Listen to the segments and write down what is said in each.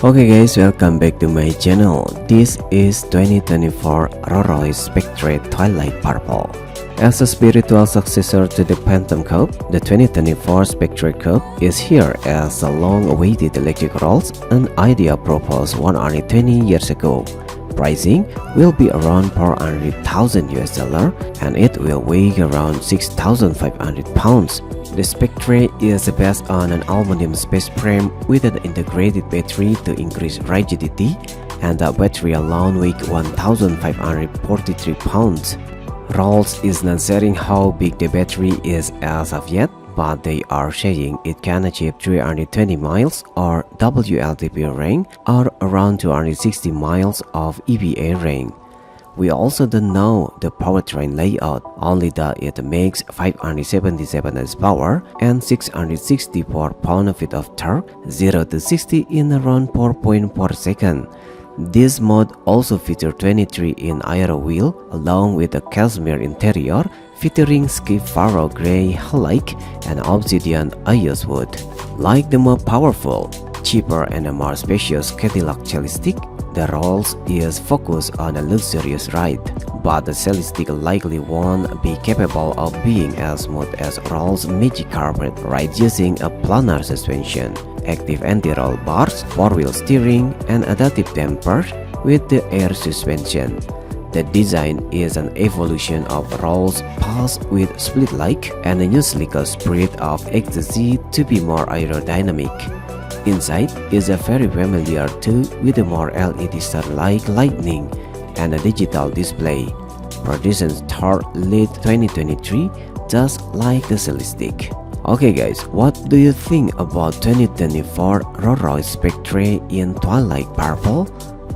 Okay guys, welcome back to my channel. This is 2024 Rolls-Royce SPECTRE Twilight Purple. As a spiritual successor to the Phantom Coupe, the 2024 SPECTRE Coupe is here as a long-awaited electric Rolls, an idea proposed 120 years ago. Pricing will be around $400,000 US and it will weigh around 6,500 pounds. The SPECTRE is based on an aluminum space frame with an integrated battery to increase rigidity, and the battery alone weighs 1,543 pounds. Rolls is not sharing how big the battery is as of yet, but they are saying it can achieve 320 miles or WLTP range or around 260 miles of EPA range. We also don't know the powertrain layout, only that it makes 577 horsepower and 664 pound-feet of torque, 0 to 60 in around 4.4 seconds. This mode also features 23-inch aero wheel along with a cashmere interior featuring skip faro gray headlight and obsidian IOS wood. Like the more powerful, cheaper and more spacious Cadillac Celestiq, the Rolls is focused on a luxurious ride, but the Celestiq likely won't be capable of being as smooth as Rolls' Magic Carpet ride using a planar suspension, active anti-roll bars, four-wheel steering, and adaptive dampers with the air suspension. The design is an evolution of Rolls' past with split-like and a new sleeker spirit of ecstasy to be more aerodynamic. Inside is a very familiar too with a more LED star-like lighting and a digital display. Production start late 2023, just like the Celestiq. Okay guys, what do you think about 2024 Rolls-Royce SPECTRE in Twilight Purple?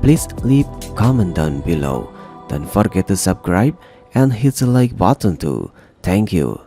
Please leave a comment down below. Don't forget to subscribe and hit the like button too. Thank you.